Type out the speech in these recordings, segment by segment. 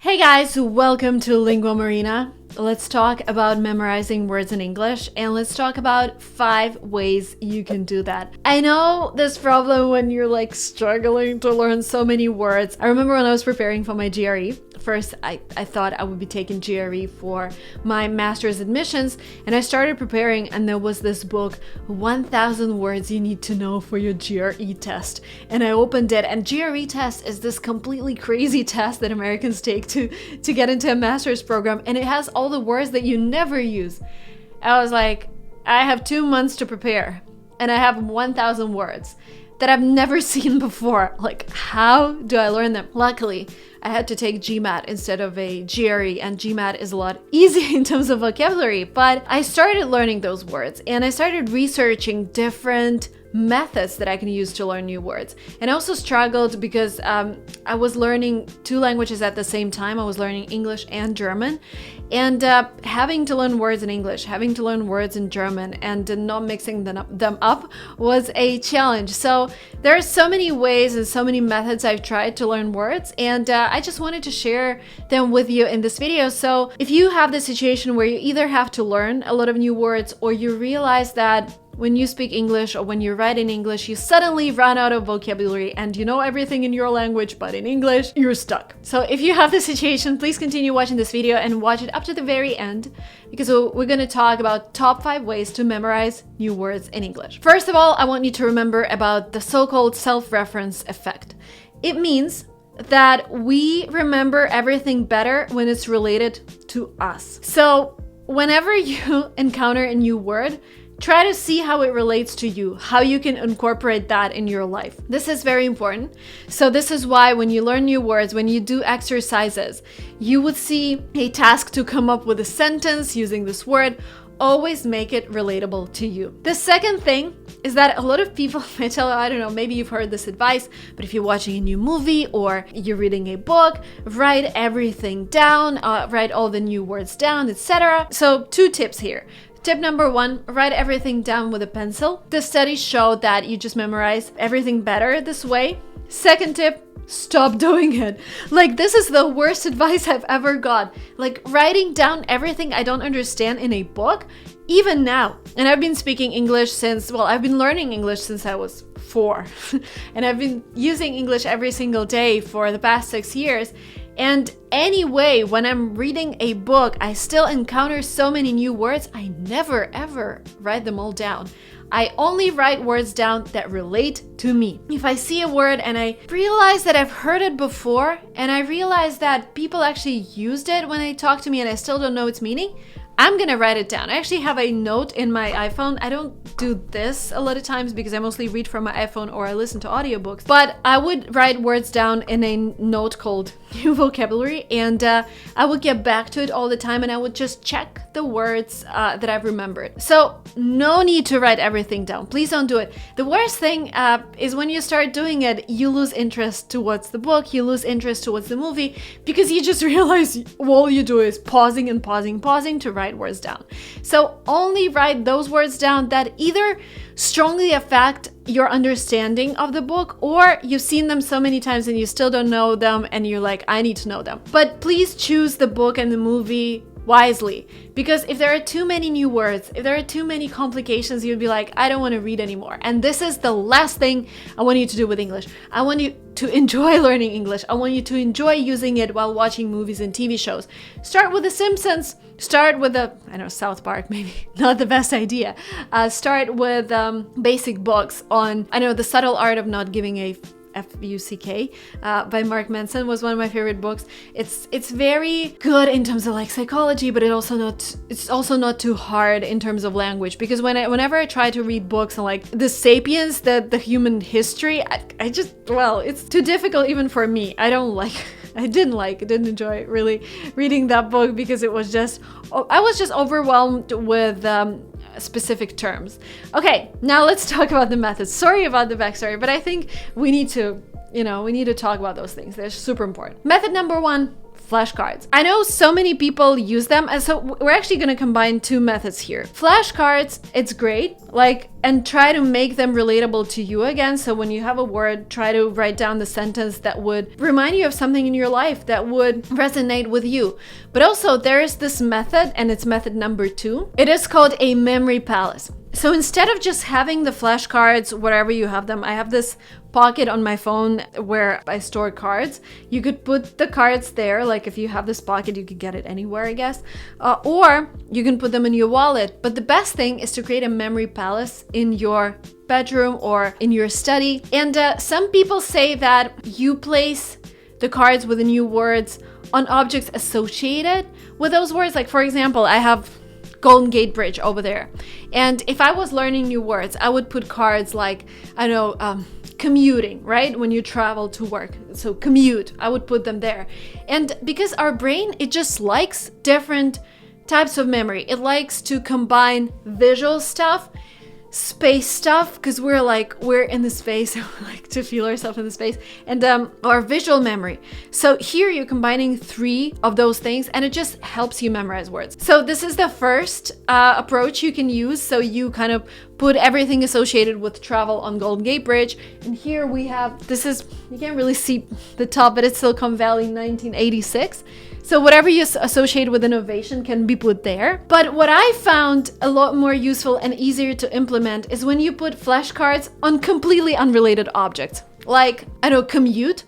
Hey guys, welcome to linguamarina. Let's talk about memorizing words in English, and let's talk about 5 ways you can do that. I know this problem when you're struggling to learn so many words. I remember when I was preparing for my GRE. First, I thought I would be taking GRE for my master's admissions, and I started preparing, and there was this book, 1000 words you need to know for your GRE test. And I opened it, and GRE test is this completely crazy test that Americans take to get into a master's program, and it has all the words that you never use. I was like, I have 2 months to prepare, and I have 1000 words that I've never seen before. How do I learn them? Luckily, I had to take GMAT instead of a GRE, and GMAT is a lot easier in terms of vocabulary. But I started learning those words, and I started researching different methods that I can use to learn new words. And I also struggled because I was learning 2 languages at the same time. I was learning English and German, and having to learn words in English, having to learn words in German, and not mixing them up was a challenge. So there are so many ways and so many methods I've tried to learn words, and I just wanted to share them with you in this video. So if you have the situation where you either have to learn a lot of new words, or you realize that when you speak English or when you write in English, you suddenly run out of vocabulary and you know everything in your language, but in English, you're stuck. So if you have this situation, please continue watching this video and watch it up to the very end, because we're going to talk about top 5 ways to memorize new words in English. First of all, I want you to remember about the so-called self-reference effect. It means that we remember everything better when it's related to us. So whenever you encounter a new word, try to see how it relates to you, how you can incorporate that in your life. This is very important. So this is why when you learn new words, when you do exercises, you would see a task to come up with a sentence using this word. Always make it relatable to you. The second thing is that a lot of people may tell, I don't know, maybe you've heard this advice, but if you're watching a new movie or you're reading a book, write everything down, write all the new words down, etc. So 2 tips here. Tip number 1, write everything down with a pencil. The studies show that you just memorize everything better this way. Second tip, stop doing it. This is the worst advice I've ever got. Writing down everything I don't understand in a book, even now. And I've been speaking English I've been learning English since I was 4. And I've been using English every single day for the past 6 years. And anyway, when I'm reading a book, I still encounter so many new words. I never ever write them all down. I only write words down that relate to me. If I see a word and I realize that I've heard it before, and I realize that people actually used it when they talk to me and I still don't know its meaning, I'm gonna write it down. I actually have a note in my iPhone. I don't do this a lot of times because I mostly read from my iPhone or I listen to audiobooks. But I would write words down in a note called New Vocabulary, and I would get back to it all the time, and I would just check the words that I've remembered. So no need to write everything down. Please don't do it. The worst thing is when you start doing it, you lose interest towards the book, you lose interest towards the movie, because you just realize all you do is pausing and pausing to write words down. So only write those words down that either strongly affect your understanding of the book, or you've seen them so many times and you still don't know them and you're like, I need to know them. But please choose the book and the movie wisely, because if there are too many new words, if there are too many complications, you'd be like, I don't want to read anymore. And this is the last thing I want you to do with English. I want you to enjoy learning English. I want you to enjoy using it while watching movies and TV shows. Start with The Simpsons. Start with South Park, maybe not the best idea. Start with basic books on, The Subtle Art of Not Giving a F-U-C-K by Mark Manson was one of my favorite books. It's very good in terms of psychology, but it's also not too hard in terms of language, because whenever I try to read books on the Sapiens, the human history, it's too difficult even for me. I didn't enjoy really reading that book because I was just overwhelmed with specific terms. Okay, now let's talk about the methods. Sorry about the backstory, but I think we need to talk about those things. They're super important. Method number 1, flashcards. I know so many people use them, and so we're actually going to combine two methods here. Flashcards, it's great, and try to make them relatable to you again. So when you have a word, try to write down the sentence that would remind you of something in your life that would resonate with you. But also there is this method, and it's method number 2. It is called a memory palace. So instead of just having the flashcards wherever you have them, I have this pocket on my phone where I store cards. You could put the cards there, like if you have this pocket, you could get it anywhere, I guess. Or you can put them in your wallet. But the best thing is to create a memory palace in your bedroom or in your study. And some people say that you place the cards with the new words on objects associated with those words. Like, for example, I have Golden Gate Bridge over there. And if I was learning new words, I would put cards like, I don't know, commuting, right? When you travel to work. So commute, I would put them there. And because our brain, it just likes different types of memory. It likes to combine visual stuff, space stuff, because we're in the space, and we like to feel ourselves in the space, and our visual memory. So here you're combining 3 of those things, and it just helps you memorize words. So this is the first approach you can use. So you kind of put everything associated with travel on Golden Gate Bridge. And here we have, this is, you can't really see the top, but it's Silicon Valley 1986. So whatever you associate with innovation can be put there. But what I found a lot more useful and easier to implement is when you put flashcards on completely unrelated objects. Like, I don't know, commute.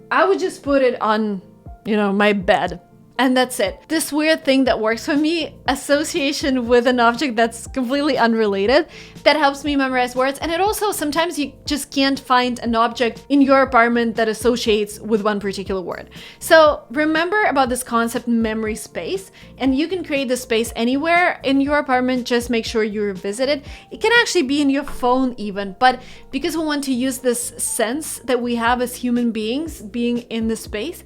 I would just put it on, my bed. And that's it. This weird thing that works for me, association with an object that's completely unrelated, that helps me memorize words. And it also, sometimes you just can't find an object in your apartment that associates with one particular word. So remember about this concept, memory space, and you can create the space anywhere in your apartment. Just make sure you revisit it. It can actually be in your phone even, but because we want to use this sense that we have as human beings being in the space,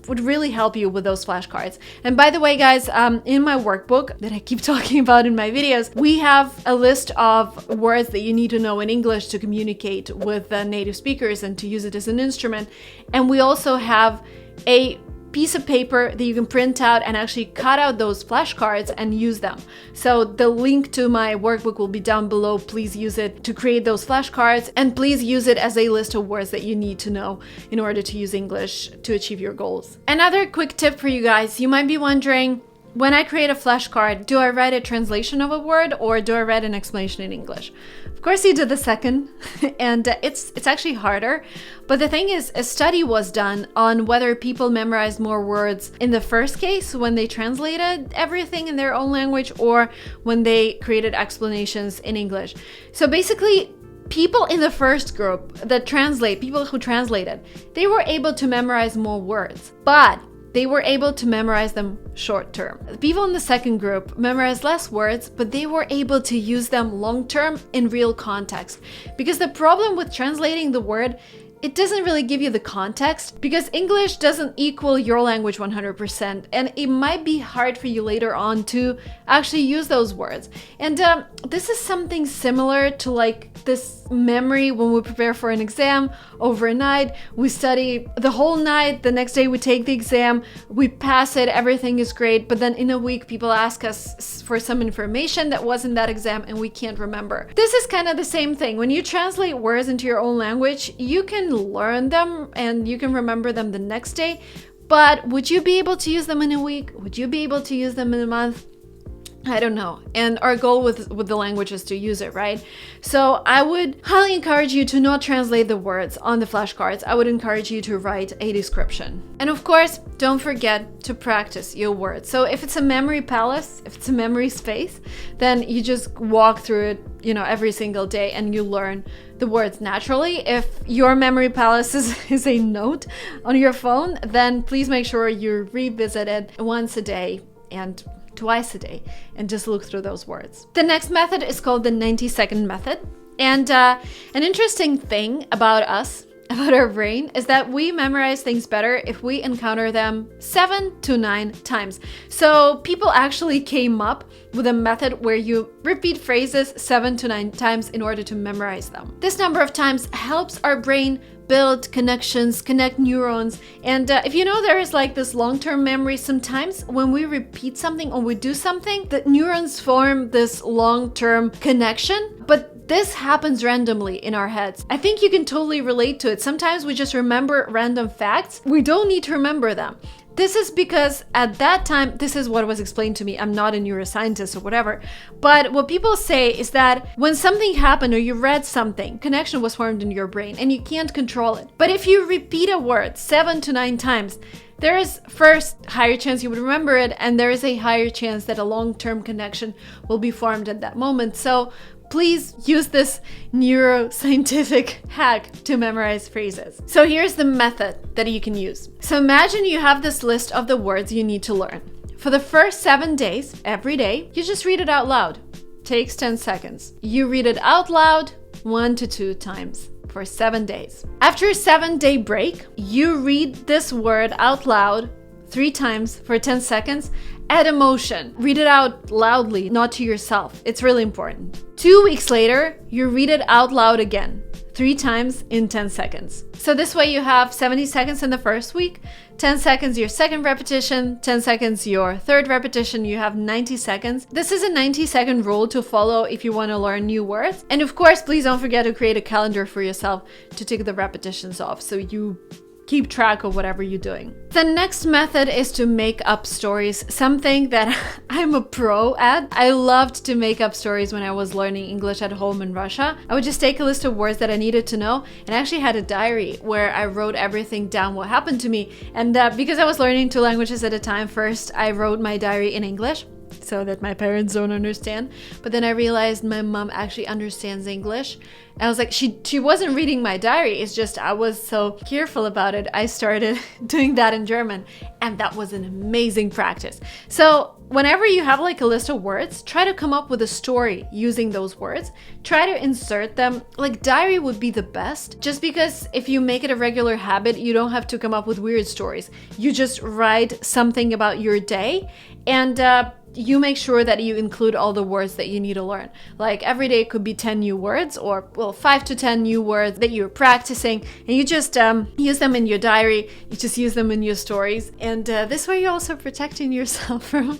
would really help you with those flashcards. And by the way, guys, in my workbook that I keep talking about in my videos, we have a list of words that you need to know in English to communicate with native speakers and to use it as an instrument. And we also have a piece of paper that you can print out and actually cut out those flashcards and use them. So the link to my workbook will be down below. Please use it to create those flashcards, and please use it as a list of words that you need to know in order to use English to achieve your goals. Another quick tip for you guys, you might be wondering, when I create a flashcard, do I write a translation of a word or do I write an explanation in English? Of course you do the second, and it's actually harder. But the thing is, a study was done on whether people memorized more words in the first case when they translated everything in their own language or when they created explanations in English. So basically, people in the first group that people who translated, they were able to memorize more words, but they were able to memorize them short term. The people in the second group memorized less words, but they were able to use them long term in real context. Because the problem with translating the word, it doesn't really give you the context, because English doesn't equal your language 100%, and it might be hard for you later on to actually use those words. And this is something similar to like this memory when we prepare for an exam overnight. We study the whole night, the next day we take the exam, we pass it, everything is great, but then in a week people ask us for some information that was in that exam and we can't remember. This is kind of the same thing. When you translate words into your own language, you can learn them and you can remember them the next day, but would you be able to use them in a week? Would you be able to use them in a month? I don't know. And our goal with the language is to use it, right? So I would highly encourage you to not translate the words on the flashcards. I would encourage you to write a description. And of course, don't forget to practice your words. So if it's a memory palace, if it's a memory space, then you just walk through it, every single day and you learn the words naturally. If your memory palace is a note on your phone, then please make sure you revisit it once a day and twice a day and just look through those words. The next method is called the 90-second method. And an interesting thing about us, about our brain, is that we memorize things better if we encounter them 7 to 9 times. So people actually came up with a method where you repeat phrases 7 to 9 times in order to memorize them. This number of times helps our brain build connections, connect neurons. And if you know, there is like this long-term memory. Sometimes when we repeat something or we do something, the neurons form this long-term connection, but this happens randomly in our heads. I think you can totally relate to it. Sometimes we just remember random facts. We don't need to remember them. This is because at that time, this is what was explained to me. I'm not a neuroscientist or whatever. But what people say is that when something happened or you read something, connection was formed in your brain and you can't control it. But if you repeat a word 7 to 9 times, there is first higher chance you would remember it, and there is a higher chance that a long-term connection will be formed at that moment. So please use this neuroscientific hack to memorize phrases. So here's the method that you can use. So imagine you have this list of the words you need to learn. For the first 7 days, every day, you just read it out loud. Takes 10 seconds. You read it out loud 1 to 2 times for 7 days. After a 7-day break, you read this word out loud 3 times for 10 seconds. Add emotion. Read it out loudly, not to yourself. It's really important. 2 weeks later, you read it out loud again, 3 times in 10 seconds. So this way you have 70 seconds in the first week, 10 seconds your second repetition, 10 seconds your third repetition, you have 90 seconds. This is a 90-second rule to follow if you want to learn new words. And of course, please don't forget to create a calendar for yourself to tick the repetitions off so you keep track of whatever you're doing. The next method is to make up stories, something that I'm a pro at. I loved to make up stories when I was learning English at home in Russia. I would just take a list of words that I needed to know, and I actually had a diary where I wrote everything down, what happened to me. And because I was learning 2 languages at a time, first I wrote my diary in English so that my parents don't understand. But then I realized my mom actually understands English. And I was like, she wasn't reading my diary. It's just I was so careful about it. I started doing that in German, and that was an amazing practice. So whenever you have like a list of words, try to come up with a story using those words. Try to insert them. Like diary would be the best, just because if you make it a regular habit, you don't have to come up with weird stories. You just write something about your day, and you make sure that you include all the words that you need to learn. Like every day it could be 10 new words, or well, 5 to 10 new words that you're practicing, and you just use them in your diary. You just use them in your stories, and this way you're also protecting yourself from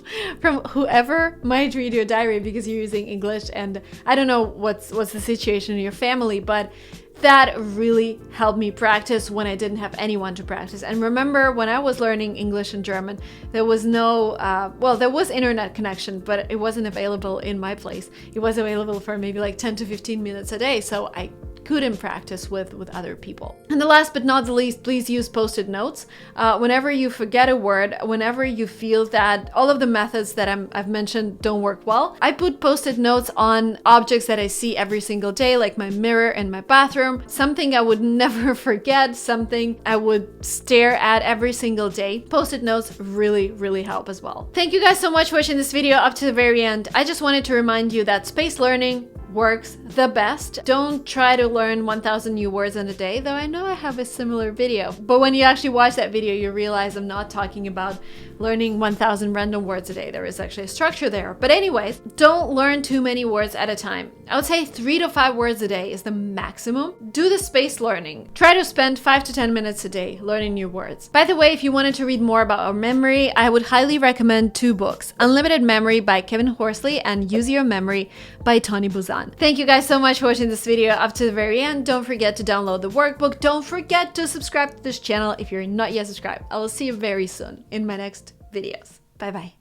whoever might read your diary because you're using English. And I don't know what's the situation in your family, but that really helped me practice when I didn't have anyone to practice. And remember, when I was learning English and German, there was no, there was internet connection, but it wasn't available in my place. It was available for maybe like 10 to 15 minutes a day, so I couldn't practice with other people. And the last but not the least, please use post-it notes. Whenever you forget a word, whenever you feel that all of the methods that I've mentioned don't work well, I put post-it notes on objects that I see every single day, like my mirror in my bathroom, something I would never forget, something I would stare at every single day. Post-it notes really, really help as well. Thank you guys so much for watching this video up to the very end. I just wanted to remind you that spaced learning works the best. Don't try to learn 1,000 new words in a day, though I know I have a similar video. But when you actually watch that video, you realize I'm not talking about learning 1,000 random words a day. There is actually a structure there. But anyways, don't learn too many words at a time. I would say 3 to 5 words a day is the maximum. Do the spaced learning. Try to spend 5 to 10 minutes a day learning new words. By the way, if you wanted to read more about our memory, I would highly recommend 2 books, Unlimited Memory by Kevin Horsley and Use Your Memory by Tony Buzan. Thank you guys so much for watching this video up to the very end. Don't forget to download the workbook. Don't forget to subscribe to this channel if you're not yet subscribed. I will see you very soon in my next videos. Bye bye.